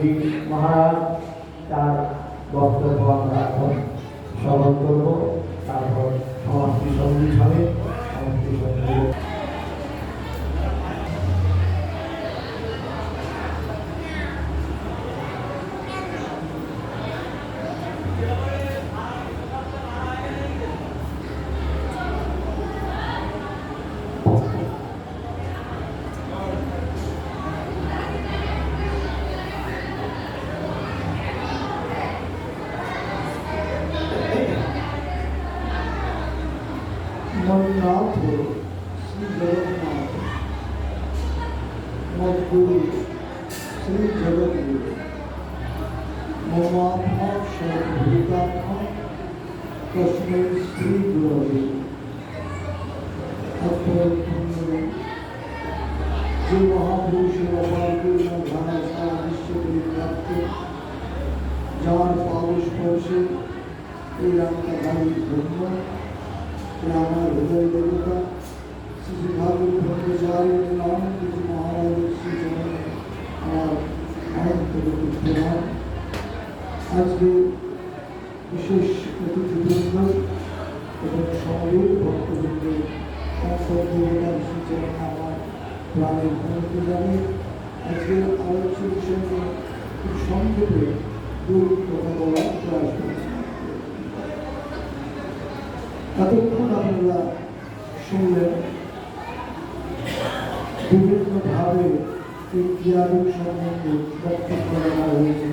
ঠাকুরজি মহারাজ তার বক্তব্য আমরা এখন শ্রবণ করব, তারপর সমাপ্তি সঙ্গীত হবে। সমাপ্তি সঙ্গীত नाथ श्री जगन्नाथ मद्गुरु श्री जगद्गुरु ममात्मा सर्वभूतात्मा तस्मै श्री गुरवे जो महापुरुषের অপারগীর্ণ ধারা সারা বিশ্বকে প্রাপ্ত যার পাবস্পর্শে এই রামটা ভাই ধন্য আমার হৃদয় দেবতা শ্রী ঠাকুর ভট্টাচার্য রামজি মহারাজের শ্রী চরণে আমার অনন্ত প্রণাম। আজকে বিশেষ অতিথিবৃন্দ এবং সমবেত ভক্তবৃন্দ দেবতার শ্রী চরণে আমার প্রাণের প্রণতি জানি। আজকে আলোচ্য বিষয় নিয়ে খুব সংক্ষেপে দুটি কথা বলার প্রয়াস করেছি। এতক্ষণ আপনারা শুনলেন বিভিন্নভাবে এই ক্রিয়ারূপ সম্বন্ধে বক্তব্য করা হয়েছে।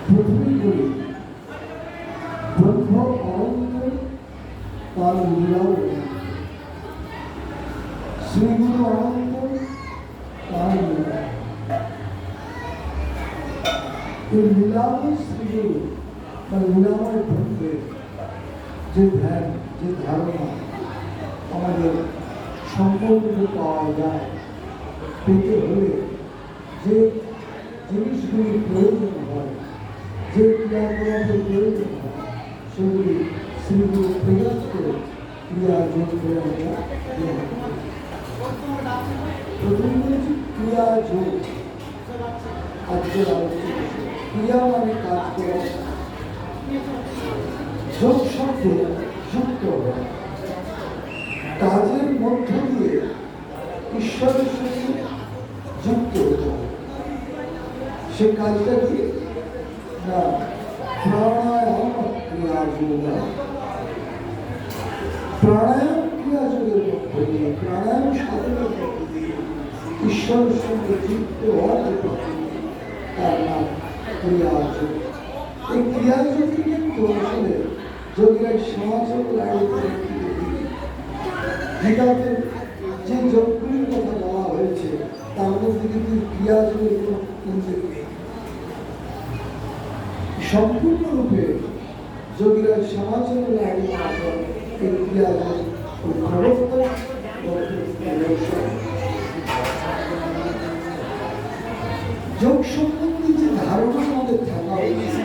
প্রথমেই বলি, ব্রহ্ম অনন্ত, তার লীলাও শ্রীগুরু অনন্ত, তার লীলা। এই লীলাময় শ্রীগুরু বা লীলাময় ব্রহ্মের যে ধ্যান, যে ধারণা আমাদের সম্পর্কে পাওয়া যায়, পেতে হলে যে জিনিসগুলি প্রয়োজন হয়, যে ক্রিয়াকলাপের প্রয়োজন হয়, সেগুলি শ্রীগুরু প্রয়াস করে ক্রিয়া যোগ করে আমরা প্রথম বলেছি ক্রিয়া যোগ। আজকের আলোচনা ক্রিয়া মানে কাজ করা, যোগ শব্দে যুক্ত হয়, কাজের মধ্য দিয়ে ঈশ্বরের সঙ্গে যুক্ত হতে হয়। সে কাজটা কি না, প্রাণায়াম ক্রিয়া যোগ। প্রাণায়াম ক্রিয়া যোগের মধ্য দিয়ে, প্রাণায়াম সাধনের মধ্য দিয়ে ঈশ্বরের সঙ্গে যুক্ত হওয়ার যে পদ্ধতি, তার নাম ক্রিয়া যোগ। এই ক্রিয়া যোগকে কিন্তু আসলে যোগীরা সমাজের গীতাতে যে যোগগুলির কথা বলা হয়েছে তার মধ্যে কিন্তু ক্রিয়া যোগের কোনো উল্লেখ নেই। সম্পূর্ণরূপে যোগীরা সমাজের এই ক্রিয়া যোগ সম্বন্ধে যে ধারণা আমাদের থাকা হয়েছে,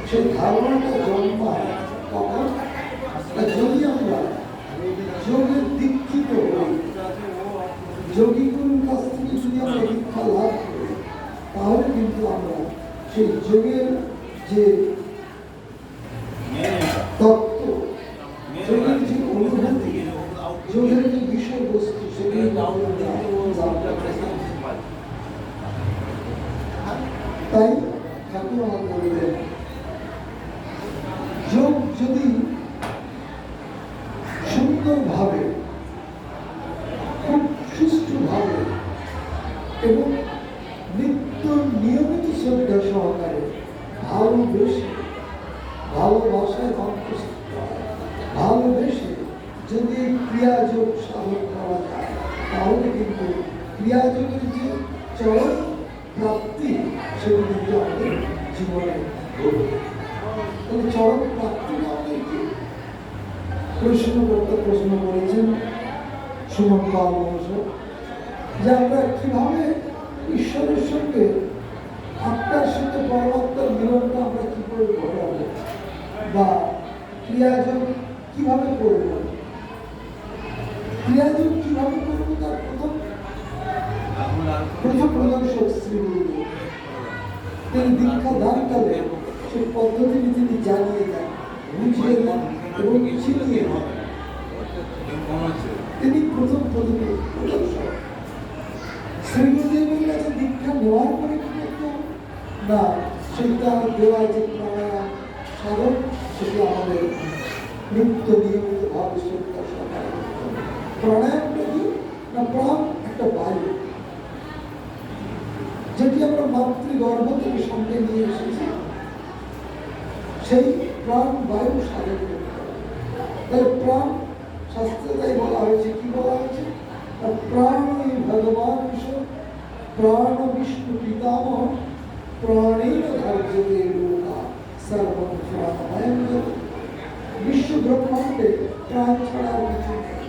সেই ধারণাটা জন্মায় তখন যদি আমরা যোগের দীক্ষিত হই, যোগীগুলোর কাছ থেকে যদি আমরা দীক্ষা লাভ করি, তাহলে কিন্তু আমরা সেই যোগের যে তত্ত্ব, যোগের যে অনুভূতি, যোগের যে বিষয়বস্তু, সেগুলি তাই ঠাকুর আমার বললেন, যোগ যদি সুন্দরভাবে, খুব সুষ্ঠুভাবে এবং নিত্য নিয়মিত শ্রদ্ধা সহকারে ভালোবেসে, ভালোবাসায় ভালোবেসে যদি ক্রিয়াযোগ সাধন করা যায়, তাহলে কিন্তু ক্রিয়াযোগের যে চরম প্রাপ্তি, সেগুলি কিন্তু আমাদের জীবনে ঘটবে। তাহলে চরম প্রাপ্তি আমাদের কি? প্রশ্নকর্তা প্রশ্ন করেছেন সুমন পাল মহাশয়, যে আমরা কিভাবে ঈশ্বরের সঙ্গে, আত্মার সঙ্গে পরমাত্মার মিলনটা আমরা কি করে ঘটাবো, বা ক্রিয়াযোগ কিভাবে করবো, ক্রিয়াযোগ কিভাবে করবো, তার প্রথম প্রদর্শক শ্রীগুরু তিনি দীক্ষা দানকালে সেই পদ্ধতিটি তিনি জানিয়ে দেন, বুঝিয়ে দেন এবং শিখিয়ে দেন। তিনি প্রথম প্রদর্শক। শ্রীগুরুদেবের কাছে দীক্ষা নেওয়ার পরে কি করতে হবে? না, সেটা দেওয়া যে প্রাণায়াম সাধন, সেটি আমাদের নিত্য নিয়মিত ভাবে শ্রদ্ধা সহকারে করতে হবে। প্রাণায়ামটা কি না, প্রাণ একটা বায়ু যেটি আমরা মাতৃগর্ভ থেকে সঙ্গে নিয়ে এসেছি, সেই প্রাণ বায়ু সাধন করতে হবে। তাই প্রাণ শাস্ত্রে তাই বলা হয়েছে, কি বলা হয়েছে? প্রাণই ভগবান বিষ্ণু, প্রাণ বিষ্ণু পিতামহ, প্রাণের ধার্যতে লোকা সর্বং প্রাণময়ং জগৎ। বিশ্ব ব্রহ্মাণ্ডে প্রাণ ছাড়া আর কিছু নেই।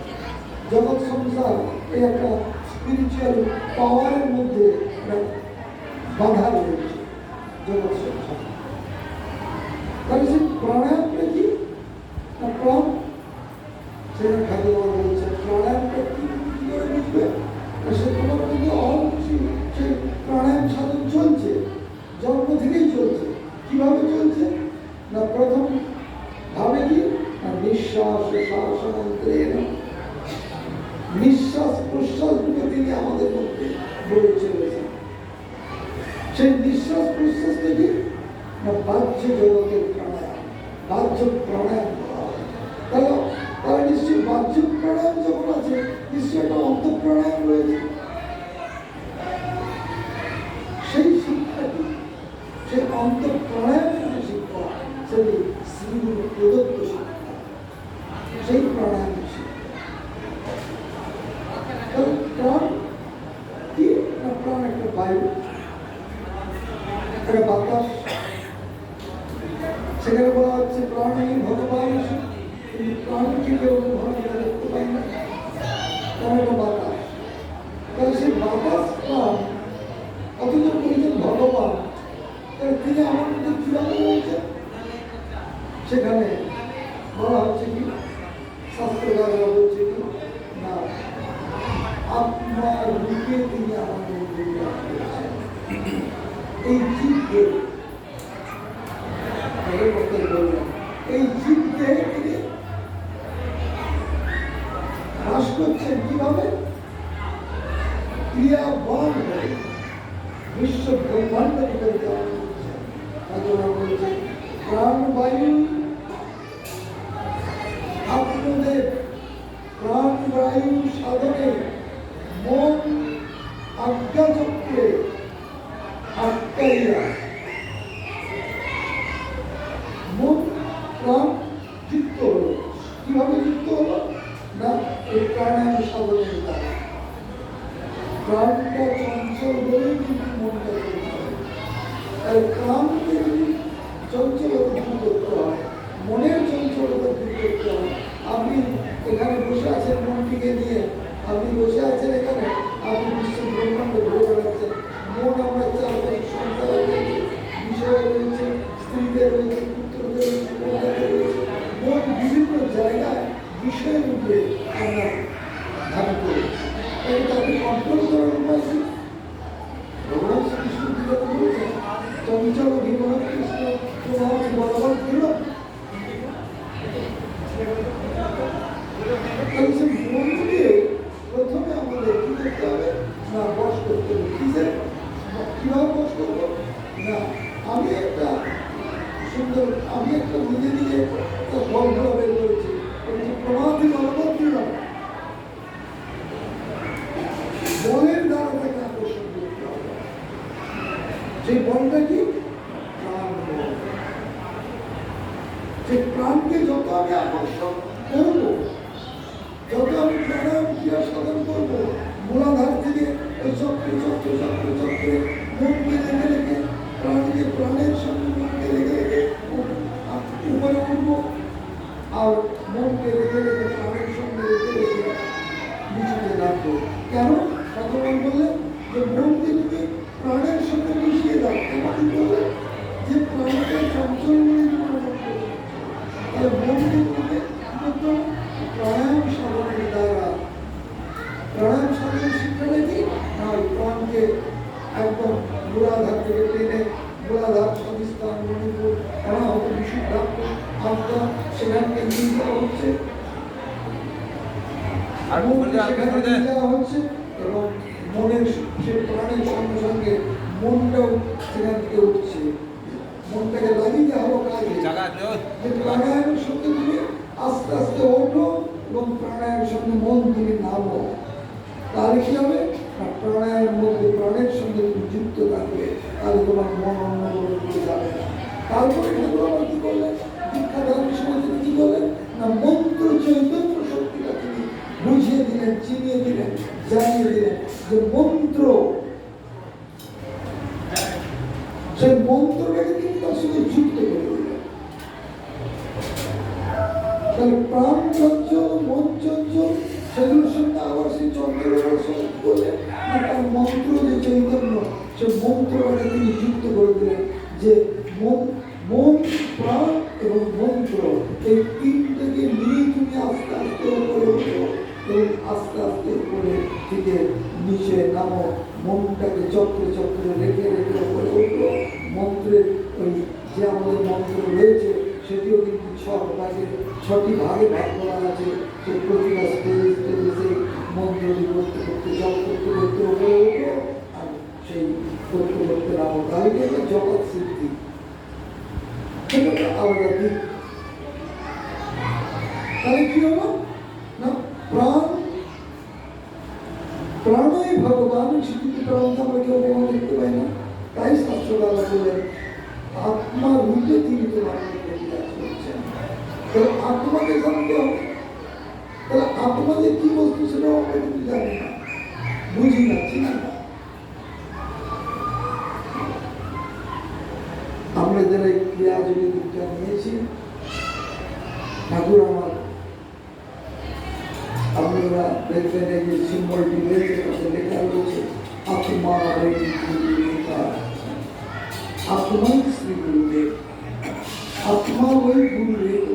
জগৎ সংসার এই একটা স্পিরিচুয়াল পাওয়ারের মধ্যে বাধা রয়েছে জগৎ সংসার। তাহলে সেই প্রাণায়ামটা কি না, প্রাণ সেখানে ভগবান বলছেন প্রাণায়ামটা কি করে বুঝবে? সে তোমার মধ্যে অহংসী সেই প্রাণায়াম সাধন চলছে, জন্ম থেকেই চলছে। কিভাবে চলছে না, প্রথম ভাবে কি না, নিঃশ্বাস শ্বাসমন্ত্রের নিঃশ্বাস প্রশ্বাস গুলো তিনি আমাদের মধ্যে বলে চলেছেন। সেই নিঃশ্বাস প্রশ্বাস থেকে না বাহ্য জগতের প্রাণায়াম, বাহ্য প্রাণায়াম করা হয়। তাহলে নিশ্চয়ই বাহ্য প্রাণায়াম যখন আছে, নিশ্চয়ই একটা অন্তঃপ্রাণায়াম রয়েছে। সেই শিক্ষাটি, সেই অন্তঃপ্রাণায়ামের যে শিক্ষা, সেটি শ্রীগুরু প্রদত্ত শিক্ষা, সেই প্রাণায়ামের শিক্ষা। প্রাণ কি না, প্রাণ একটা বায়ু, একটা বাতাস। সেখানে বলা হচ্ছে প্রাণই ভগবান, কিন্তু প্রাণকে কেউ অনুভব করতে পারি না, কারণ একটা বাতাস। তাহলে সেই বাতাস প্রাণ, অথচ বলছেন ভগবান, তাহলে তিনি আমার মধ্যে কিভাবে রয়েছে? সেখানে বলা হচ্ছে কি, শাস্ত্রকাররা বলছে কি না, আপনার রূপে তিনি আমাদের মধ্যে বিরাজ করছেন। এই জীবকে এই জীবকে তিনি হ্রাস করছেন কিভাবে? ক্রিয়াবান হয়ে বিশ্ব ব্রহ্মাণ্ডকে পরিচালনা করছেন। ভগবান বলছেন প্রাণবায়ু আপনাদের প্রাণবায়ু সাধনে মন আজ্ঞাচক্রে আটকাইয়া মন প্রাণ যুক্ত হলো। কিভাবে যুক্ত হলো না, এই প্রাণায়াম সাধনের দ্বারা। প্রাণটা চঞ্চল বলেই কিন্তু মনটা চঞ্চল। তাই প্রাণকে যদি চঞ্চলতা দূর করতে হয়, মনের চঞ্চলতা দূর করতে হয়। আপনি এখানে বসে আছেন মনটিকে নিয়ে, আপনি বসে আছেন এখানে, আপনি বিশ্ব ব্রহ্মাণ্ডে ঘুরে বেড়াচ্ছেন। মন আমরা চারপাশে সংসারে রয়েছে, বিষয়ে রয়েছে, স্ত্রীতে রয়েছে, পুত্রতে রয়েছে, কন্যাতে রয়েছে। মন বিভিন্ন জায়গায় বিষয়ের উপরে আমরা ধ্যান করেছি। তাকে কন্ট্রোল করার উপায় কি? ভগবান শ্রীকৃষ্ণ গীতাতে বলছেন চঞ্চল ভীমন কৃষ্ণ তোমার বলবান ছিল। মনকে প্রথমে আমাদের কি করতে হবে না, বশ করতে হবে। কিভাবে বশ করবো না, আমি একটা সুন্দর, আমি একটা নিজে নিজে বলগুলো বের করেছি, প্রমাদি বলবৎ দিলাম। বলের দ্বারা তাকে আকর্ষণ করতে হবে। সেই বলটা কি প্রাণ বল। সেই প্রাণকে যত আমি আকর্ষণ করবো, যত আমি প্রাণায়াম ক্রিয়া সাধন করবো, মূলাধার থেকে ওই চক্রে চক্রে চক্রে চক্রে মনকে রেখে রেখে প্রাণকে প্রাণের সঙ্গে মনকে রেখে রেখে উপরে উঠবো, আর মনকে রেখে রেখে প্রাণের সঙ্গে রেখে রেখে নিচুতে রাখবো। কেন? ভগবান বললেন যে মনকে তুমি প্রাণের সঙ্গে মিশিয়ে দাও। এমন বললে যে প্রাণকে চঞ্চল নিয়ে তোমার মন করবে, তাহলে মনকে তুমি কিন্তু প্রাণায়াম সাধনের দ্বারা, প্রাণায়াম সাধনের শিক্ষাটা কি না, প্রাণকে গোলাঘাট থেকে ট্রেনে গোলাঘাট পাকিস্তান মণিপুর অনাহত বিশুদ্ধাত্ম আত্মা সেখানকে নিয়ে যাওয়া হচ্ছে সেখানে নিয়ে যাওয়া হচ্ছে এবং মনের সে প্রাণের সঙ্গে সঙ্গে মনটাও সেখান থেকে উঠছে মনটাকে লাগিয়ে দেওয়া হলো কাজে যে প্রাণায়ামের সঙ্গে তুমি আস্তে আস্তে ওঠো এবং প্রাণায়ামের সঙ্গে মন তুমি নামো তাহলে কি হবে না প্রাণায়ামের মধ্যে প্রাণের সঙ্গে তুমি যুক্ত থাকবে তাহলে তোমার মন অন্য করে যাবে না তারপরে ঠাকুর আবার কি করলেন দীক্ষা দানের সময় তিনি কি করলেন না মন্ত্র চৈতন্য শক্তিটা তিনি বুঝিয়ে দিলেন চিনিয়ে দিলেন জানিয়ে দিলেন যে মন্ত্র সেই মন্ত্রটাকে তিনি তার সঙ্গে যুক্ত করে দিলেন তাহলে প্রাণ চঞ্চল মন চঞ্চল সেগুলোর সঙ্গে আবার সেই চন্দ্রের সঙ্গে বলে তার মন্ত্র যে চৈতন্য সে মন্ত্রটাকে তিনি যুক্ত করে দিলেন যে মন প্রাণ এবং মন্ত্র এই তিনটাকে নিয়ে তুমি আস্তে আস্তে উপরে উঠো এবং আস্তে আস্তে উপরে থেকে নিচে নামো মনটাকে চক্রে চক্রে রেখে রেখে উপরে উঠলো মন্ত্রের ওই যে আমাদের মন্ত্র রয়েছে সেটিও কিন্তু ছটি ভাগে ভাগ করা আছে সে প্রতিটা স্টেজে সেই মন্ত্রটি করতে করতে জপ করতে করতে উপরে উঠলো আর সেই করতে করতে নামো তাহলে একটা জগৎ সিদ্ধি আলাদা দিক তাহলে কি হলো না প্রাণই ভগবান স্বীকৃতি প্রাণকে আমরা কেউ ভগবান দেখতে পাই না তাই শাস্ত্রকারা বলেন আত্মা রূপে তিনি তোমার বিরাজ করছেন তাহলে আত্মাকে জানতে হবে তাহলে আত্মা যে কি বস্তু সেটাও আমরা কিন্তু জানি না বুঝি না চিনি না আমরা যারা এই ক্রিয়া যদি দীক্ষা নিয়েছি ঠাকুর আমার আপনারা দেখবেন এই যে সিম্বলটি রয়েছে তাতে লেখা রয়েছে আত্মা আত্মাই শ্রী গুরুদেব আত্মা ওই গুরুদেব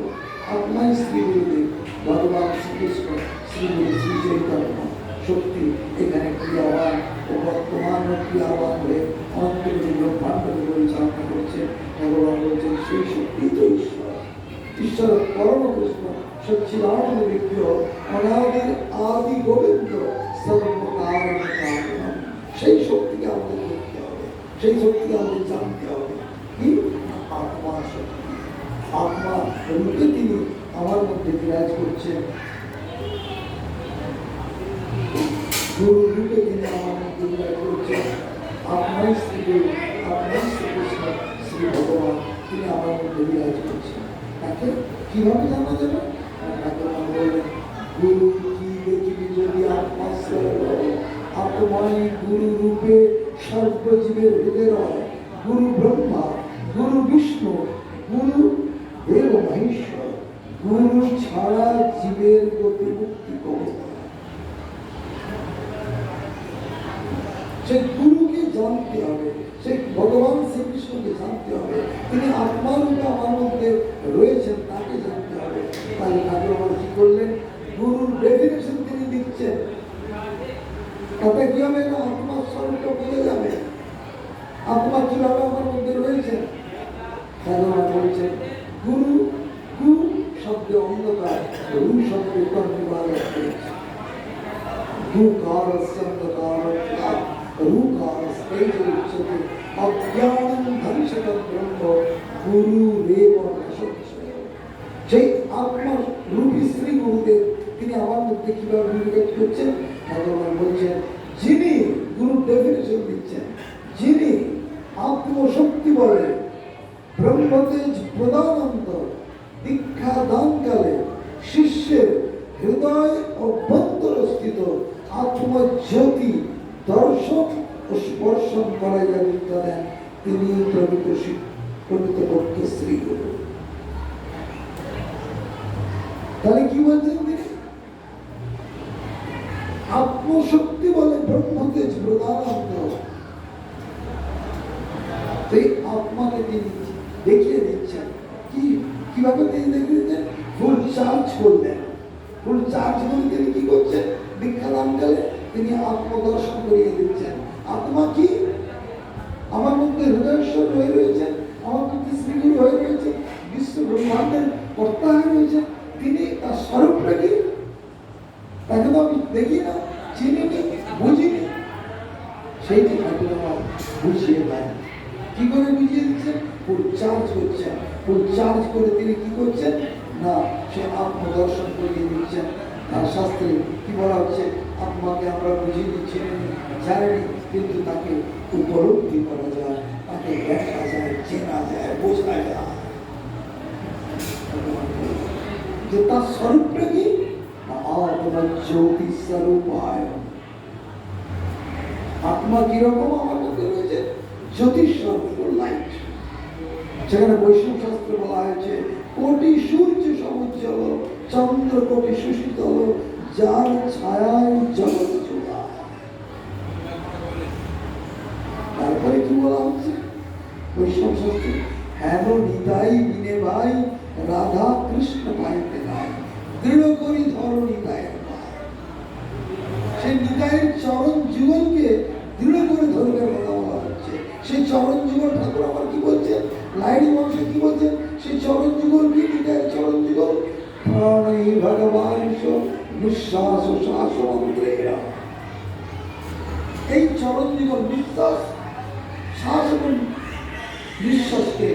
আত্মাই শ্রী গুরুদেব ভগবান শ্রীকৃষ্ণ শ্রী গুরু শ্রী চৈতন্য শক্তি এখানে ক্রিয়াবান ও বর্তমান ক্রিয়াবান হয়ে অন্তর্গত ব্রহ্মাণ্ডকে পরিচালনা করছে ভগবান বলছেন সেই শক্তি তো ঈশ্বর ঈশ্বর পরম কৃষ্ণ সচ্চিদানন্দ বিগ্রহ অনাদির আদি গোবিন্দ সর্বকারণ কারণ সেই শক্তিকে আমাদের দেখতে হবে সেই শক্তিকে আমাদের জানতে হবে কি আত্মা শক্তি আত্মা রূপে তিনি আমার মধ্যে বিরাজ করছেন গুরু রূপে তিনি আমার মধ্যে বিরাজ করছেন আপনার শ্রী আপনার শ্রীকৃষ্ণ শ্রী ভগবান তিনি আমার মধ্যে বিরাজ করছেন তাকে কিভাবে জানা যাবে বললেন গুরু কি দেখিবি যদি আত্মাশ্রয় আত্মাই গুরু রূপে সর্বজীবের হৃদয় গুরু ব্রহ্মা গুরু বিষ্ণু গুরু দেব মহেশ্বর গুরু ছাড়া জীবের গতি মুক্তি করে সেই গুরুকে জানতে হবে সেই ভগবান শ্রীকৃষ্ণকে জানতে হবে তিনি আত্মার রূপে আমার মধ্যে রয়েছেন তাকে জানতে হবে তাই ঠাকুর আমার কি করলেন গুরুর ডেফিনেশন তিনি দিচ্ছেন তাতে কি হবে না আত্মার স্বরূপটা বোঝা যাবে আত্মা কিভাবে আমার মধ্যে রয়েছেন ঠাকুর বলছেন গুরু গুরু শব্দে অন্ধকার রু শব্দে কর্মবার গুকার অন্ধকার रूपार स्तेजोच्यते अज्ञानं धंसकं ब्रह्म गुरुरेव नशोच्यते সেই আত্মা রূপী শ্রী গুরুদেব তিনি আমার মধ্যে কিভাবে বিরাজ করছেন ভগবান বলছেন যিনি গুরু ডেফিনেশন দিচ্ছেন যিনি আত্মশক্তি বলে ব্রহ্মতেজ প্রদানন্ত দীক্ষা দানকালে শিষ্যের হৃদয় অভ্যন্তরস্থিত আত্মজ্যোতি দর্শন ও স্পর্শন করাইয়া বিদ্যা দেন তিনি প্রকৃতপক্ষে শ্রী গুরু তাহলে কি বলছেন তিনি আত্মশক্তি বলে ব্রহ্মতেজ প্রদানন্ত এই আত্মাকে তিনি দেখিয়ে দিচ্ছেন কিভাবে তিনি দেখিয়ে দিচ্ছেন ফুল চার্জ করলেন ফুল চার্জ করে তিনি কি করছেন দীক্ষা দানকালে তিনি আত্মদর্শন করিয়ে দিচ্ছেন আত্মা কি সর্বেশ্বর হয়ে রয়েছেন, আমার প্রতি শ্রীগুরু হয়ে রয়েছে, বিশ্ব ব্রহ্মাণ্ডের কর্তা হয়ে রয়েছে, তিনি তার স্বরূপটা কি? তাকে তো আমি দেখি না, চিনিনি, বুঝিনি। সেইটি ঠাকুর আমার বুঝিয়ে দেয়। কি করে বুঝিয়ে দিচ্ছেন? ফুল চার্জ করছেন। ফুল চার্জ করে তিনি কি করছেন না, সে আত্মদর্শন করিয়ে দিচ্ছেন। তার শাস্ত্রে কি বলা হচ্ছে? আত্মাকে আমরা বুঝিয়ে চিনি জানি, কিন্তু তাকে উপলব্ধি করা যায়, তাকে দেখা যায়, চেনা যায়, বোঝা যায়। যে তার স্বরূপটা কি? আত্মা জ্যোতি স্বরূপায়। আত্মা কিরকম? আমার মধ্যে রয়েছে জ্যোতিষ স্বরূপ, লাইট। সেখানে বৈষ্ণব শাস্ত্রে বলা হয়েছে কোটি সূর্য সমুজ্জ্বল, চন্দ্র কোটি সুশীতল, যার ছায়ায় জগৎ চূড়া। তারপরে কি বলা হচ্ছে বৈষ্ণব শাস্ত্রে? হেন নিতাই বিনে ভাই, রাধা কৃষ্ণ পাইতে নাই, দৃঢ় করি ধর নিতায়ের ভাই। সেই নিতায়ের চরণ যুগলকে দৃঢ় করে ধরবার কথা বলা হচ্ছে। সেই চরণ যুগল ঠাকুর আমার কি বলছেন? লাইড়ি বংশে কি বলছেন? সেই চরণ যুগল কি? নিতায়ের চরণ যুগল প্রাণী ভগবান নিঃশ্বাস ও শ্বাস মন্ত্রেরা। এই চরণ যুগল নিঃশ্বাস, শ্বাস এবং নিঃশ্বাসকে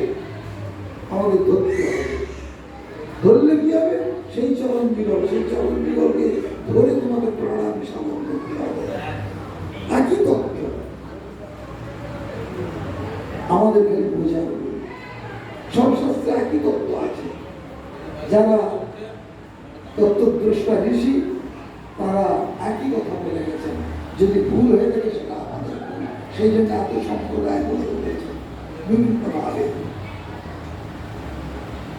আমাদের ধরতে হবে। ধরলে কি হবে? সেই চরণ যুগল, সেই চরণ যুগলকে ধরে তোমাকে প্রাণায়াম সাধন করতে হবে। একই তত্ত্ব আমাদের খালি বোঝা হবে। সব শাস্ত্রে একই তত্ত্ব আছে। যারা তত্ত্বদ্রষ্টা ঋষি তারা একই কথা বলে গেছেন। যদি ভুল হয়ে থাকে সেটা আমাদের ভুল। সেই জন্য এত সম্প্রদায় বলে উঠেছে বিভিন্নভাবে।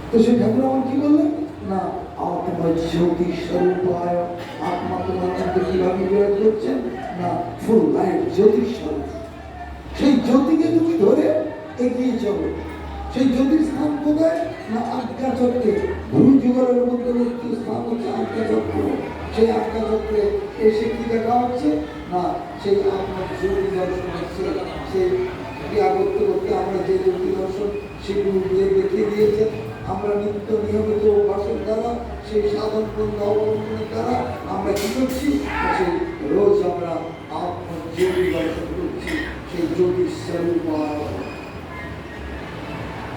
তো সেই ঠাকুর আমার কি বললেন না, আত্মা জ্যোতি স্বরূপায়। আত্মা তোমার মধ্যে কিভাবে বিরাজ করছেন না, ফুল লাইট জ্যোতিষ স্বরূপ। সেই জ্যোতিকে তুমি ধরে এগিয়ে চলো। সেই জ্যোতির স্থান কোথায় না, আজ্ঞা চক্রে। ভূ যুগলের মধ্যবর্তী স্থান হচ্ছে আজ্ঞা চক্র। সেই আজ্ঞা চক্রে এসে কি দেখা হচ্ছে না, সেই আপনার জ্যোতি দর্শন হচ্ছে। সেই ক্রিয়া করতে করতে আমরা যে জ্যোতি দর্শন সেগুলো দেখিয়ে দিয়েছেন, আমরা নিত্য নিয়মিত অভ্যাসের দ্বারা, সেই সাধন পন্থা অবলম্বনের দ্বারা আমরা কি করছি? সেই রোজ আমরা আপনার জ্যোতি দর্শন করছি। সেই জ্যোতি স্বরূপ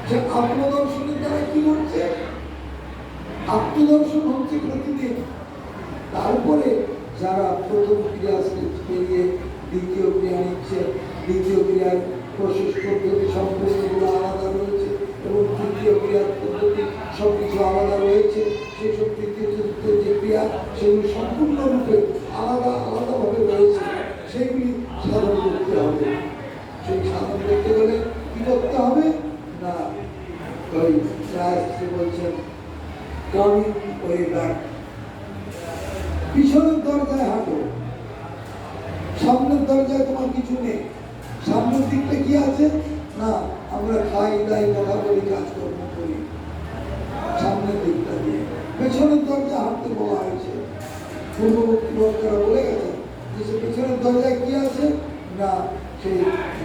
যে আত্মদর্শনের দ্বারা কি হচ্ছে? আত্মদর্শন হচ্ছে প্রতিদিন। তারপরে যারা প্রথম ক্রিয়া পেরিয়ে দ্বিতীয় ক্রিয়া নিচ্ছে, দ্বিতীয় ক্রিয়ার প্রসেস পদ্ধতি সম্পূর্ণগুলো আলাদা রয়েছে এবং তৃতীয় ক্রিয়ার পদ্ধতি সবকিছু আলাদা রয়েছে। সেই সব তৃতীয় চতুর্থ যে ক্রিয়া সেগুলি সম্পূর্ণরূপে আলাদা আলাদাভাবে রয়েছে। সেইগুলি সাধন করতে হবে। সেই সাধন করতে গেলে কি করতে হবে না, ওই শাস্ত্রে বলছেন কামিং ওয়ে ব্যাক। পিছনের দরজায় হাঁটো, সামনের দরজায় তোমার কিছু নেই। সামনের দিকটা কি আছে না, আমরা খাই দাই কথা বলি কাজকর্ম করি সামনের দিকটা দিয়ে। পেছনের দরজা হাঁটতে বলা হয়েছে। পূর্ববর্তী বক্তারা বলে গেছেন যে সে পেছনের দরজায় কি আছে না, সেই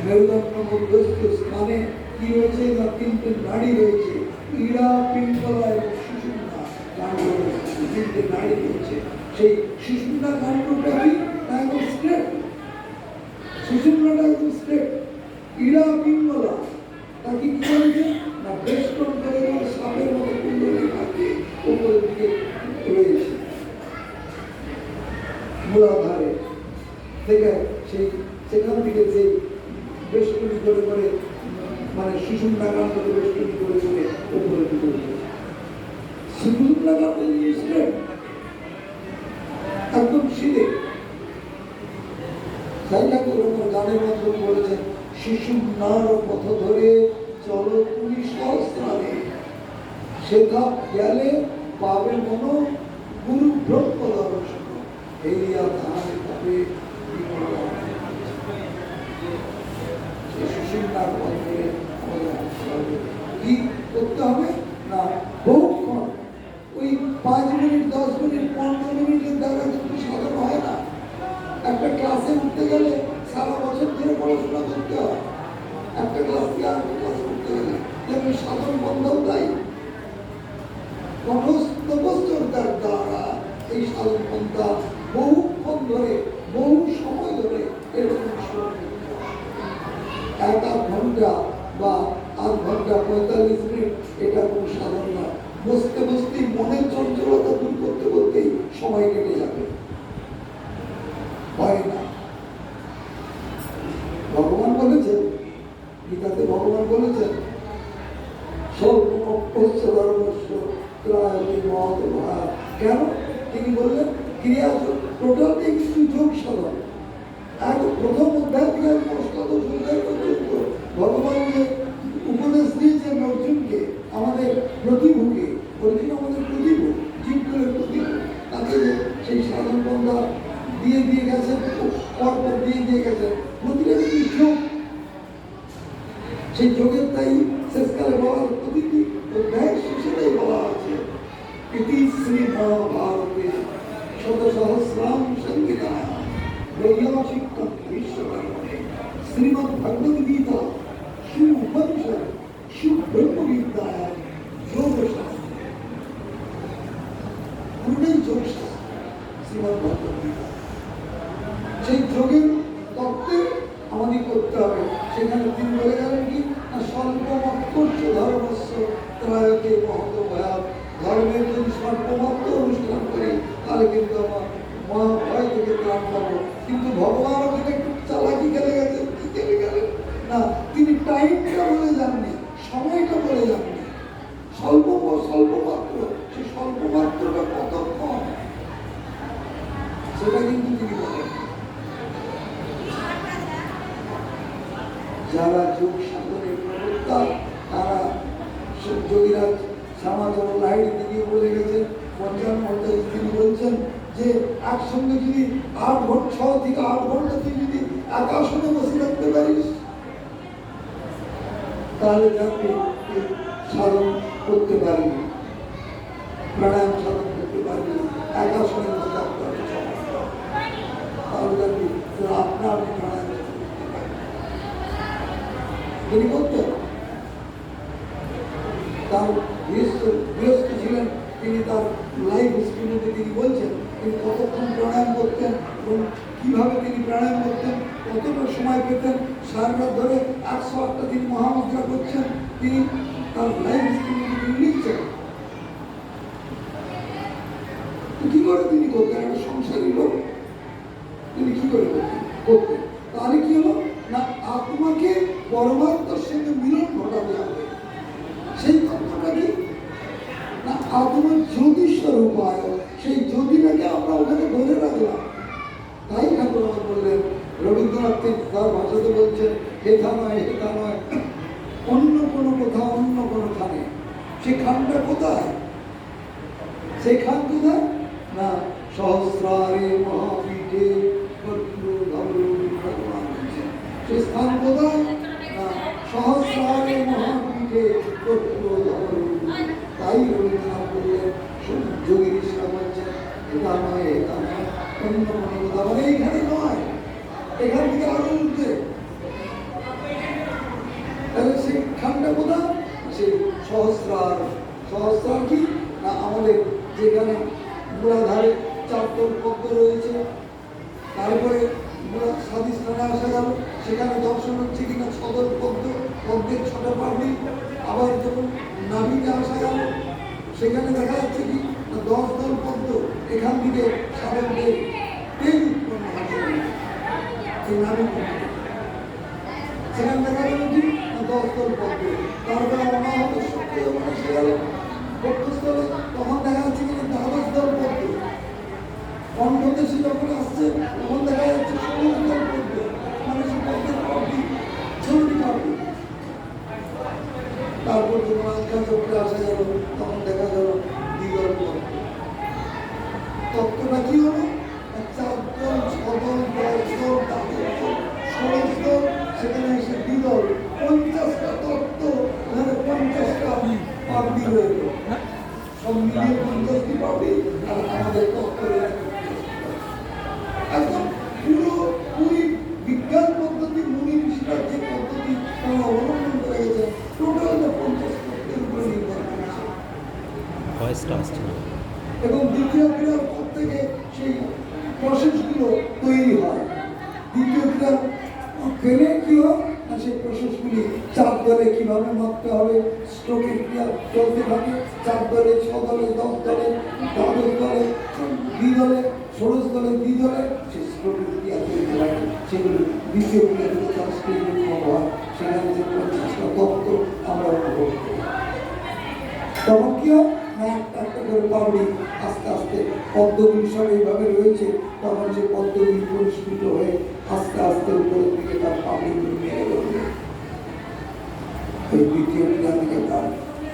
মেরুদণ্ড মধ্যস্থ স্থানে কি রয়েছে না, তিনটে নাড়ি রয়েছে, ইড়া, পিঙ্গলা এবং সুষুম্না কাণ্ড। তিনটে নাড়ি রয়েছে। সেই সুষুম্না কাণ্ডটা কি না, একদম স্ট্রেট। সুষুম্নাটা একদম স্ট্রেট। ইড়া, পিঙ্গলা তাকে কি করেছে না, বেষ্টন করে সাপের মতো কুণ্ডলী থাকে উপরের দিকে রয়েছে মূলাধারে থেকে। সেই সেখান থেকে সেই বেষ্টনী করে করে মানে সুষুম্না কাণ্ডকে বেষ্টনী করে করে উপরের দিকে রয়েছে। সুষুম্না কাণ্ড স্ট্রেট একদম সিধে। তাই ঠাকুর আমার গানের মাধ্যমে বলেছেন, সুষুম্নার পথ ধরে চলো তুমি সহস্রারে, সেটা গেলে পাবে মনো গুরু ব্রহ্ম দর্শন। এই ধারে পাবে সুষুম্নার পথ ধরে কি করতে হবে না, বহুক্ষণ ওই 5 মিনিট 10 মিনিট 15 মিনিটের দ্বারা কিন্তু সাধন হয় না। একটা ক্লাসে উঠতে গেলে সারা বছর ধরে পড়াশোনা করতে হয়। একটা ক্লাস সন্ধ্যাও তাই তপস্যার দ্বারা এই সাধন পন্থা বহুক্ষণ ধরে বহু সময় ধরে এরকম এক আধ ঘন্টা বা আধ ঘন্টা 45 মিনিট এটা কোনো সাধন না। বসতে বসতেই মনের চঞ্চলতা দূর করতে করতেই সময় কেটে যাবে, হয় না। ভগবান বলেছেন গীতাতে, ভগবান বলেছেন কেন তিনি বললেন ক্রিয়া টোটালটাই কিন্তু যোগ সাধন। প্রথম অধ্যায় থেকে অষ্টাদশ অধ্যায় পর্যন্ত ভগবান যে উপদেশ দিয়েছেন অর্জুনকে, আমাদের প্রতিভূকে, অর্জুন আমাদের প্রতিভূ, জীবগুলোর প্রতিভূ, তাকে সেই সাধন পন্থা দিয়ে দিয়ে গেছেন, পরপর দিয়ে গেছেন। প্রতিটা কিন্তু যোগ, সেই যোগের তাই শেষকালে বলার প্রতিটি অধ্যায় শেষেটাই বলা আছে ইতি শ্রী মহাভারতে শতসহস্রাম সংহিতায় বৈয়াসিকম বিশ্বকর্মণে শ্রীমদ্ ভগবদ গীতা সুপনিষদ সুব্রহ্মবিদ্যায় যোগশাস্ত্রে, পুরোটাই যোগশাস্ত্র শ্রীমদ্ ভগবদ গীতা। সেই যোগের তত্ত্বে আমাদের করতে হবে। সেখানে তিনি বলে গেলেন কি না, স্বল্পমাত্র্য ধর্মস্য ত্রয়তে মহত ভয়াত। ধর্মের যদি স্বল্পমাত্র অনুষ্ঠান করি তাহলে কিন্তু আমার মহাভয় থেকে ত্রাণ পাবো। কিন্তু ভগবান ওখানে একটু চালাকি খেলে গেছেন। কি খেলে গেলেন না, তিনি টাইমটা বলে যাননি, সময়টা বলে যাননি। স্বল্পমাত্র, সেই স্বল্পমাত্রটা কতক্ষণ সেটা কিন্তু তিনি বলেন। যারা যোগ সাধনের প্রবক্তা তারা যোগীরাজ শ্যামাচরণ লাহিড়ী তিনি বলে গেছেন, পঞ্চান্ন অধ্যায়ে তিনি বলছেন যে একসঙ্গে যদি 6 থেকে 8 ঘন্টা তুই যদি একাসনে বসে থাকতে পারিস তাহলে আপনি সাধন করতে পারবি, প্রাণায়াম সাধন করতে পারবি, একাসনে বসে থাকতে পারবি, তাহলে আপনি আপনার প্রাণায়াম তিনি করতেন। তার গৃহস্থ ছিলেন, তিনি তার লাইফ হিস্ট্রিতে তিনি বলছেন তিনি কতক্ষণ প্রাণায়াম করতেন এবং কীভাবে তিনি প্রাণায়াম করতেন, কতটা সময় পেতেন, সারা রাত ধরে 108টা দিন মহামুদ্রা করছেন, তিনি তার লাইফ হিস্ট্রিতে তিনি লিখছেন। কি করে তিনি করতেন? একটা সংসারী লোক, তিনি কি করে করতেন? তাহলে কি হলো না, আত্মাকে পরমাত্মার সঙ্গে মিলন ঘটাতে হবে। সেই তত্ত্বটা কি না, আত্মার জ্যোতিস্বরূপ হয়, সেই জ্যোতিটাকে আমরা ওখানে ধরে রাখলাম। তাই ঠাকুর আমার বললেন, রবীন্দ্রনাথ তার ভাষাতে বলছেন হেথা নয় হেথা নয়, অন্য কোনো কোথাও অন্য কোনো খানে। সেই খানটা কোথায়? সেই খান কোথায় না, সহস্রারে মহাপীঠে ভগবান। সেই স্থান কোথায় না, সহস্রারে মহাপীঠে। তাই রবীন্দ্রনাথ বললেন, যোগী ঋষিরা বলছেন এটা নয় এটা নয়, অন্য কোনো কথা মানে এইখানে নয়, এখান থেকে আরো উঠে। তাহলে সেই খানটা কোথায়? সেই সহস্রার। সহস্রার কি না, আমাদের যেখানে গোড়াধারে 4 দল পদ্ম রয়েছে, তারপরে স্বাধিষ্ঠানে আসা গেল, সেখানে দর্শন হচ্ছে কিনা 6 দল পদ্ম, পদ্মের 6টা পাপড়ি। আবার যখন নাভিতে আসা গেল সেখানে দেখা যাচ্ছে কি না 10 দল পদ্ম। এখান থেকে সাধকদের তেল উৎপন্ন হয়, এই নাভি সেখানে দেখা গেল কি না 10 দল পদ্ম। তারপরে অনাহত শক্তি যখন এসে গেল বক্ষস্থলে, তখন দেখা যাচ্ছে কিনা 12 দল পদ্ম। কণ্ঠদেশে যখন আসছে তখন দেখা যাচ্ছে 16 দল পদ্ম, মানে সে পদ্মের পাপড়ি 16টি পাপড়ি। তারপর যখন আখ্যা চক্রে আসা গেল তখন দেখা গেল 2 দল পদ্ম। তত্ত্বটা কি হলো? 4 দল 6 দল 10 দল 16 দল, সেখানে এসে 2 দল, 50টা তত্ত্ব, এখানে 50টা পাপড়ি রইল। সব মিলিয়ে 50টি পাপড়ি আর আমাদের তত্ত্বের একদম পুরোপুরি বিজ্ঞান পদ্ধতি, মুনি ঋষিরা যে পদ্ধতি তারা অবলম্বন করে গেছে, টোটালটা 50 তত্ত্বের উপরে আওয়াজটা আসছে না। এবং দ্বিতীয় ক্রিয়ার পর থেকে সেই প্রসেসগুলো তৈরি হয়। দ্বিতীয় ক্রিয়ার খেলে কি হয় না, সেই প্রসেসগুলি 4 দলে কিভাবে মাপতে হবে, স্ট্রোকের ক্রিয়া চলতে থাকে 4 দলে, 6 দলে, 10 দলে, 12 দলে, 2 দলে, 16 দলে, 2 দলে সেই স্ট্রোকের ক্রিয়া তৈরি হয়। সেগুলো দ্বিতীয় ক্রিয়া থেকে ট্রান্সক্রিপ্ট হয়, সেখানে যে 50টা তত্ত্ব আমরা অনুভব করি। তখন কি হয় না, একটা একটা করে পাবলিক আস্তে আস্তে পদ্মগুলি সব এইভাবে রয়েছে, তখন যে পদ্মগুলি পরিস্ফুট হয়ে আস্তে আস্তে উপরের দিকে তার পাবলিকগুলি মেরে ধরবে। ওই দ্বিতীয় ক্রিয়া থেকে তার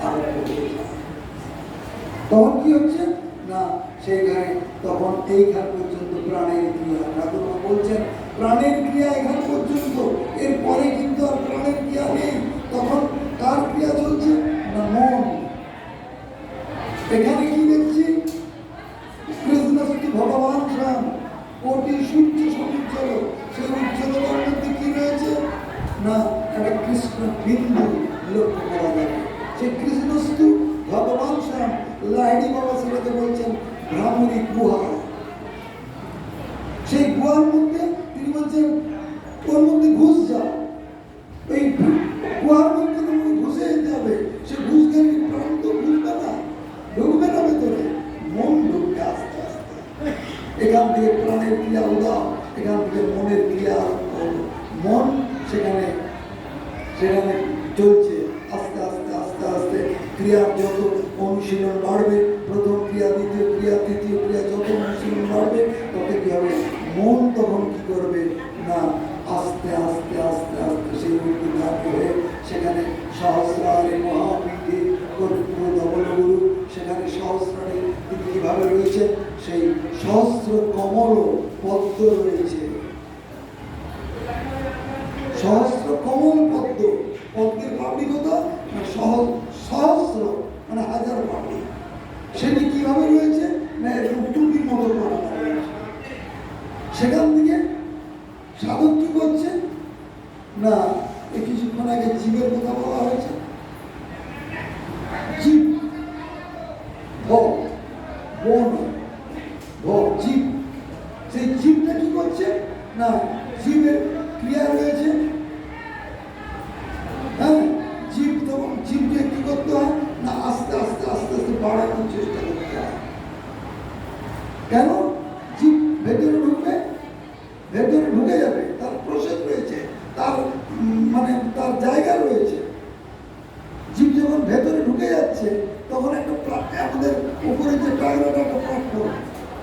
আরম্ভ হয়ে যায়। তখন কি হচ্ছে না, সেইখানে তখন এইখান পর্যন্ত প্রাণের ক্রিয়া। ঠাকুর বলছেন প্রাণের ক্রিয়া এখান পর্যন্ত, এরপরে কিন্তু আর প্রাণের ক্রিয়া নেই। তখন কার ক্রিয়া চলছে না, মন। এখানে কি দেখছি, কৃষ্ণস্তু ভগবান শ্যাম কোটি সূর্য সমুজ্জ্বল, সেই উজ্জ্বলতার মধ্যে কি রয়েছে না, একটা কৃষ্ণ বিন্দু লক্ষ্য করা যাবে। সেই কৃষ্ণস্তু ভগবান শ্যাম লাহিড়ী বাবা সেটাকে বলছেন ভ্রামরী গুহা। সেই গুহার মধ্যে তিনি বলছেন ওর মধ্যে ঘুষ যাও, এই গুহার মধ্যে তোমাকে ঘুষে যেতে হবে। সে ঘুষ গেলে প্রাণ তো ঘুরবে না, ঢুকবে না ভেতরে, মন ঢুকবে আস্তে আস্তে। এখান থেকে প্রাণের ক্রিয়া উদাও, এখান থেকে মনের ক্রিয়া মন সেখানে সেখানে চলছে আস্তে আস্তে আস্তে আস্তে। ক্রিয়ার যত অনুশীলন বাড়বে, প্রথম ক্রিয়া, দ্বিতীয় ক্রিয়া, তৃতীয় ক্রিয়া, যত অনুশীলন বাড়বে তত কি হবে, মন তখন কি করবে না, আস্তে আস্তে আস্তে আস্তে সেই উদ্ধার হয়ে সেখানে সহস্রারে মহাপীঠে ধবলগুরু, সেখানে সহস্রারে তিনি কিভাবে রয়েছে, সেই সহস্র কমল পদ্ম রয়েছে। সহস্র কমল পদ্ম, পদ্মের পাবলিকতা সহস্র মানে হাজার পাবলিক। সেটি কিভাবে রয়েছে না, টুপির মতো করা রয়েছে। সেখান থেকে সাধক কি করছে না, এই কিছুক্ষণ আগে জীবের কথা বলা হয়েছে, জীব জীব, সেই জীবটা কি করছে না, জীবের ক্রিয়া রয়েছে। হ্যাঁ, জীব তখন জীবকে কি করতে হয় না, আস্তে আস্তে আস্তে আস্তে বাড়ানোর চেষ্টা করতে হয়। কেন, জীব ভেতরে ঢুকবে, ভেতরে ঢুকে যাবে, তার প্রসেস রয়েছে, তার মানে তার জায়গা রয়েছে। জীব যখন ভেতরে ঢুকে যাচ্ছে তখন একটা আমাদের উপরে যে টায়ারটা একটা প্ল্যাটফর্ম,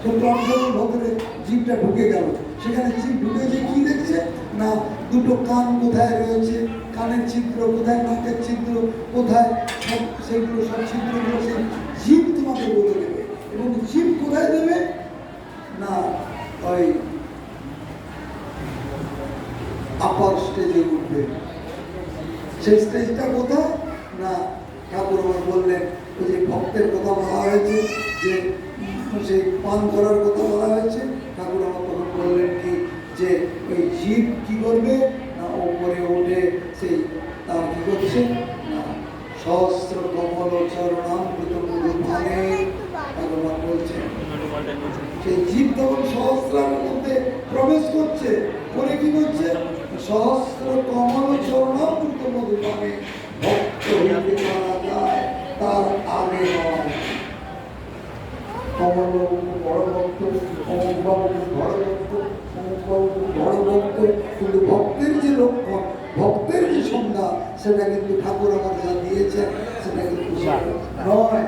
সেই প্ল্যাটফর্মের ভেতরে জীবটা ঢুকে গেল। সেখানে জীব ঢুকে যে কি দেখছে না, দুটো কান কোথায় রয়েছে, কানের ছিদ্র কোথায়, নাকের ছিদ্র কোথায়, সব সেগুলো সব ছিদ্রগুলো সেই জীব তোমাকে বলে দেবে। এবং জীব কোথায় দেবে না, ওই আপার স্টেজে উঠবে। সেই স্টেজটা কোথায় না, ঠাকুর আমার বললেন ওই যে ভক্তের কথা বলা হয়েছে, যে সেই পান করার কথা বলা হয়েছে, ঠাকুর আমার তখন বললেন কি যে ওই জীব কি করবে না, ওপরে ওঠে সেই তার কি করছে না, সহস্র কমল চরণামৃত মধু পানে, ভগবান বলছেন সেই জীব তখন সহস্রের মধ্যে প্রবেশ করছে, করে কি করছে, সহস্র কমল চরণামৃত মধু পানে ভক্ত হইতে পারা যায়, তার আগে নয়। কমলবাবু বড় ভক্ত, অমুকবাবু বড় ভক্ত, অমুকবাবু বড় ভক্ত, কিন্তু ভক্তের যে লক্ষণ, ভক্তের যে সংজ্ঞা, সেটা কিন্তু ঠাকুর আমার যা দিয়েছেন সেটা কিন্তু নয়।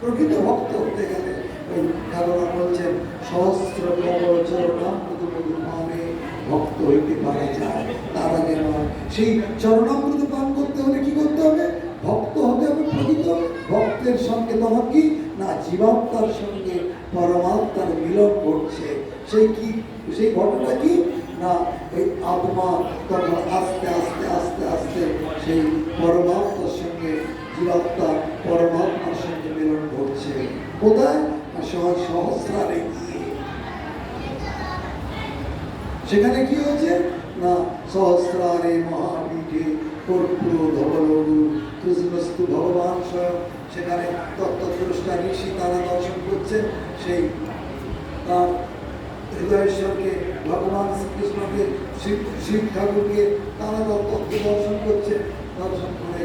প্রকৃত ভক্ত হতে গেলে ওই ঠাকুর বলছেন সহস্র কমল চরণামৃত মধু পানে ভক্ত হইতে পারা যায়, তার আগে নয়। সেই চরণামৃত পান করতে হলে কি করতে হবে, ভক্ত হতে হবে। প্রকৃত ভক্তের সঙ্গে তখন কি না, জীবাত্মার সঙ্গে পরমাত্মার মিলন ঘটছে। সেই কি, সেই ঘটনা কি না, ওই আত্মা তখন আস্তে আস্তে আস্তে আস্তে সেই পরমাত্মার সঙ্গে জীবাত্মা পরমাত্মার সঙ্গে মিলন ঘটছে। কোথায় না, সহস্রারে গিয়ে। সেখানে কি হয়েছে না, সহস্রারে মহাপীঠে কর্পূর ধবলগুরু কৃষ্ণস্তু ভগবান স্বয়ং, সেখানে তত্ত্বদ্রষ্টা ঋষি তারা দর্শন করছেন, সেই হৃদয়েশ্বরকে, ভগবান শ্রীকৃষ্ণকে, শিব ঠাকুরকে তারা তত্ত্ব দর্শন করছে। দর্শন করে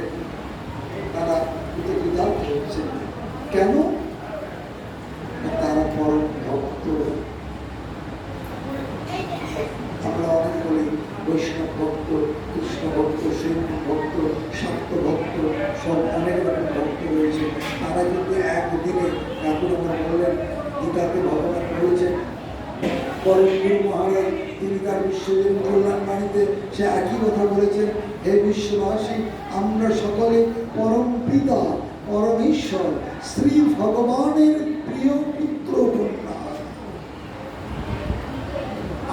তারা কৃতজ্ঞতা হচ্ছে। কেন? তারা পরম ভক্ত। আমরা অনেক বলি বৈষ্ণব ভক্ত, কৃষ্ণ ভক্ত, শিব ভক্ত, শাক্ত ভক্ত, সব অনেক রকম ভক্ত রয়েছে। তারা কিন্তু একদিনে ঠাকুর আমরা বললেন, গীতাতে ভগবান বলেছেন, পরমবীর মহারাজ তিনি তার বিশ্বজনীন কল্যাণ বাণীতে সে একই কথা বলেছেন, হে বিশ্ববাসী, আমরা সকলে পরম পিতা পরমেশ্বর শ্রী ভগবানের প্রিয় পুত্র কন্যা।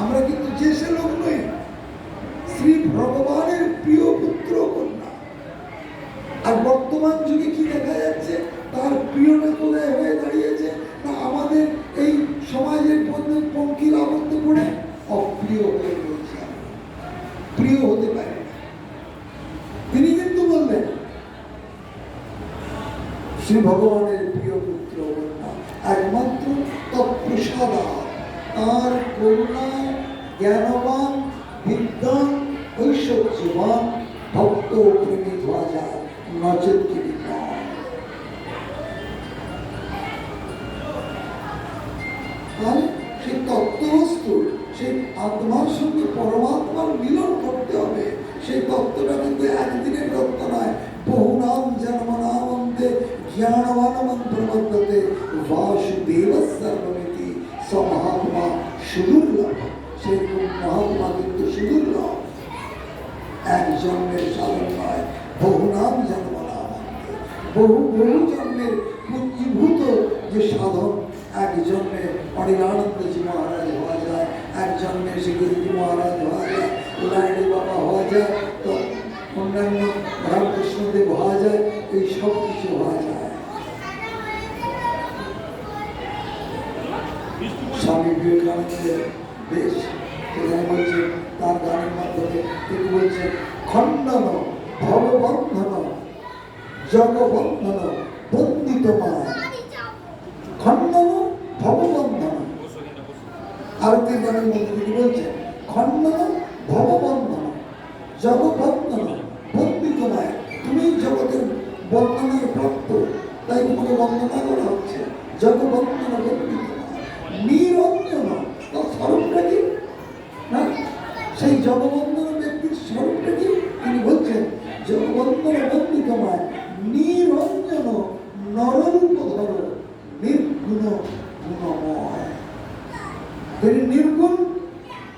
আমরা কিন্তু যে সে লোক নই, শ্রী ভগবানের প্রিয় পুত্র কন্যা। আর বর্তমান যুগে কি দেখা যাচ্ছে, তার প্রিয়টা কোথায় হয়ে দাঁড়িয়েছে না আমাদের এই সমাজের পঙ্কিল আবদ্ধ করে অপ্রিয় হয়ে রয়েছে, প্রিয় হতে পারে। তিনি কিন্তু বললেন শ্রী ভগবানের প্রিয় পুত্র কন্যা, একমাত্র তৎপ্রসাদা, তার করুণায় জ্ঞানবান, বিদ্যান, ঐশ্বর্যবান ভক্ত প্রেমী হওয়া যায়, নচেত তিনি নয়। তাহলে সেই তত্ত্ববস্তু, সেই আত্মার সঙ্গে পরমাত্মার মিলন করতে হবে। সেই তত্ত্বটা কিন্তু একদিনের তত্ত্ব নয়। বহু নাম জন্মনামন্তে জ্ঞানবানমন প্রবর্ততে বাসুদেব সর্বমিতি স মহাত্মা সুদুর্লভ। সেই মহাত্মা কিন্তু সুদুর্লভ, এক জন্মের সাধন নয়, বহু নাম জন্মনামন্তে, বহু বহু জন্মের পুঞ্জীভূত যে সাধন। এক জন্মে অনিলানন্দজি মহারাজ হওয়া যায়, এক জন্মে শ্রীগুরুজি মহারাজ হওয়া যায়, লাইনি বাবা হওয়া যায়, তো অন্যান্য রামকৃষ্ণদেব হওয়া যায়, এই সব কিছু হওয়া যায়। স্বামী বিবেকানন্দের বেশ সেখানে বলছেন, তার গানের মাধ্যমে তিনি বলছেন, খণ্ডন ভববন্ধন জগবন্ধন বন্দিত মায়, খণ্ডন ভববন্ধন। আরতির গানের মধ্যে তিনি বলছেন, খণ্ডন ভববন্ধন জগবন্ধন বন্দিত মায়, তুমি জগতের বন্ধনের প্রাপ্ত, তাই তোমাকে বন্দনা করা হচ্ছে। জগবন্ধন বন্দিত মায় নিরঞ্জন, তার স্বরূপটা কি না? সেই জগবন্ধন ব্যক্তির স্বরূপটা কি? তিনি বলছেন, জগবন্ধন বন্দিত মায় নিরঞ্জন নররূপধর নির্গুণ গুণময়। তিনি নির্গুণ,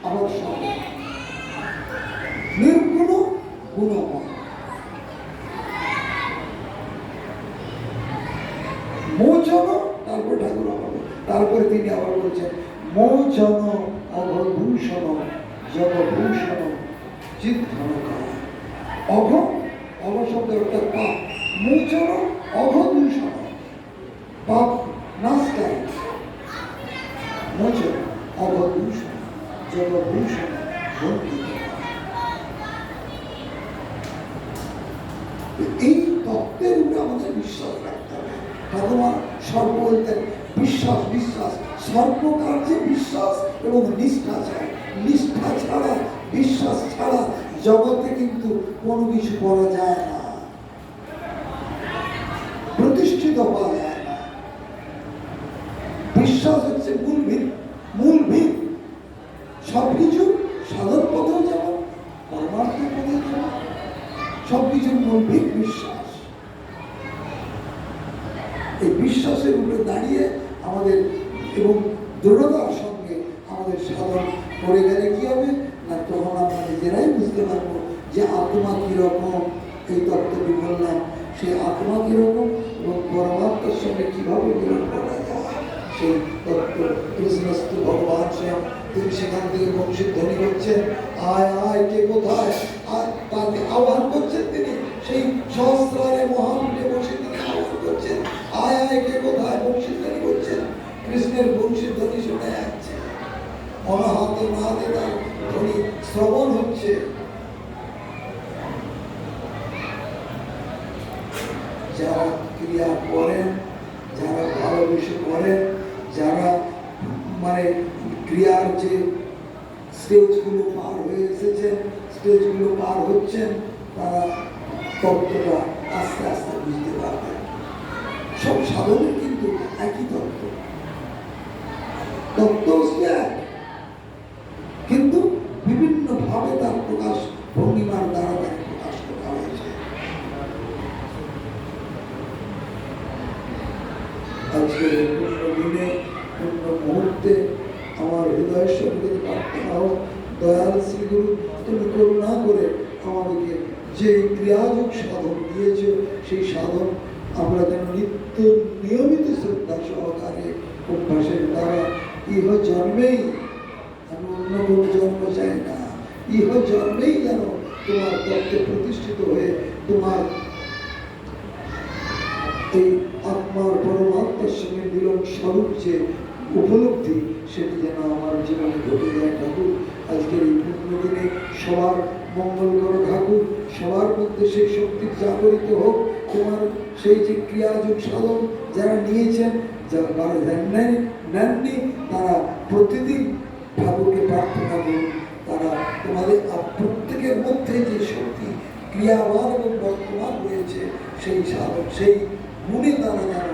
আবার সব নির্গুণ গুণময়। মোচন, তারপর ঠাকুর হবে, তারপরে তিনি আবার বলছেন, মোচন অঘভূষণ জগভূষণ চিত্তনকায়। অঘ, অঘ শব্দের অর্থাৎ পাপ, মোচন অঘভূষণ, পাপ নাশকারী, মোচন অঘভূষণ জগভূষণ বন্দিত। এই তত্ত্বের উপরে আমাদের বিশ্বাস রাখতে হবে। ভগবান সর্ব বলতেন বিশ্বাস, বিশ্বাস, সর্বকার্যে বিশ্বাস এবং নিষ্ঠা চাই। নিষ্ঠা ছাড়া, বিশ্বাস ছাড়া জগতে কিন্তু কোনো কিছু করা যায় না, প্রতিষ্ঠিত হওয়া যায় না। বিশ্বাস হচ্ছে মূল ভিত, মূল ভিত। সবকিছু সাধন পথেও যেমন, পরমার্থ পথেও যেমন, সবকিছুর মূল ভিত বিশ্বাস। এই বিশ্বাসের উপরে দাঁড়িয়ে আমাদের এবং দৃঢ়তার সঙ্গে আমাদের সাধন করে গেলে কি হবে না, তখন আমরা নিজেরাই বুঝতে পারবো যে আত্মা কিরকম। এই তত্ত্বটি বললাম, সেই আত্মা কিরকম এবং পরমাত্মার সঙ্গে কিভাবে মিলন করা যায়, সেই তত্ত্ব কৃষ্ণস্তু ভগবান স্বয়ং তিনি সেখান থেকে বংশীধ্বনি করছেন, আয় আয় কে কোথায়, আর তাকে আহ্বান করছেন। তিনি সেই সহস্রারে মহামুখে বসে তিনি আহ্বান করছেন, আয় আয় কে কোথায়, বংশীধ্বনি করছেন। কৃষ্ণের বংশীধ্বনি শোনা যাচ্ছে, অনাহত নাহতে তার ধ্বনি শ্রবণ হচ্ছে। যারা ক্রিয়া যে স্টেজগুলো পার হয়ে এসেছেন, স্টেজগুলো পার হচ্ছেন, তারা তত্ত্বটা আস্তে আস্তে বুঝতে পারবেন। সব সাধনের কিন্তু একই তত্ত্ব, তত্ত্ব হচ্ছে এক, কিন্তু বিভিন্ন ভাবে তার প্রকাশ ভঙ্গিমার দ্বারা তাকে প্রকাশ করা হয়েছে। আজকে পূর্ণ দিনে পূর্ণ মুহূর্তে আমার হৃদয়ের সঙ্গে প্রার্থনা হোক, দয়াল শ্রীগুরু তুমি করুণা করে আমাদেরকে যে ক্রিয়াযোগ সাধন দিয়েছ, সেই সাধন আমরা যেন নিত্য নিয়মিত শ্রদ্ধা সহকারে অভ্যাসের দ্বারা ইহ জন্মেই, আমি অন্য কোনো জন্ম চাই না, ইহ জন্মেই যেন তোমার তত্ত্বে প্রতিষ্ঠিত হয়ে তোমার এই আত্মার পরমাত্মার সঙ্গে মিলন স্বরূপ যে উপলব্ধি, সেটি যেন আমার জীবনে ঘটে যায় ঠাকুর। আজকের এই পূর্ণ দিনে সবার মঙ্গল করো ঠাকুর, সবার মধ্যে সেই শক্তি জাগরিত হোক। তোমার সেই যে ক্রিয়াযোগ সাধন যারা নিয়েছেন, যারা নেননি, তারা প্রতিদিন ঠাকুরকে প্রার্থনা করুন, তারা তোমাদের প্রত্যেকের মধ্যে যে শক্তি ক্রিয়াবান এবং বর্তমান রয়েছে, সেই সাধন, সেই গুণে তারা যেন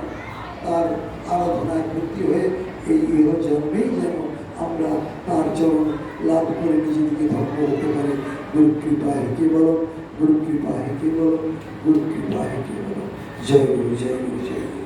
তার আরাধনায় ভর্তি হয়ে এই ইহ জন্মেই যেন আমরা তার চরণ লাভ করে নিজেদেরকে ধন্য হতে পারি। গুরু কৃপা হেঁকে বলো, গুরু কৃপা হেঁকে বলো, গুরু কৃপা হেঁকে বলো। জয় গুরু, জয় গুরু, জয় গুরু।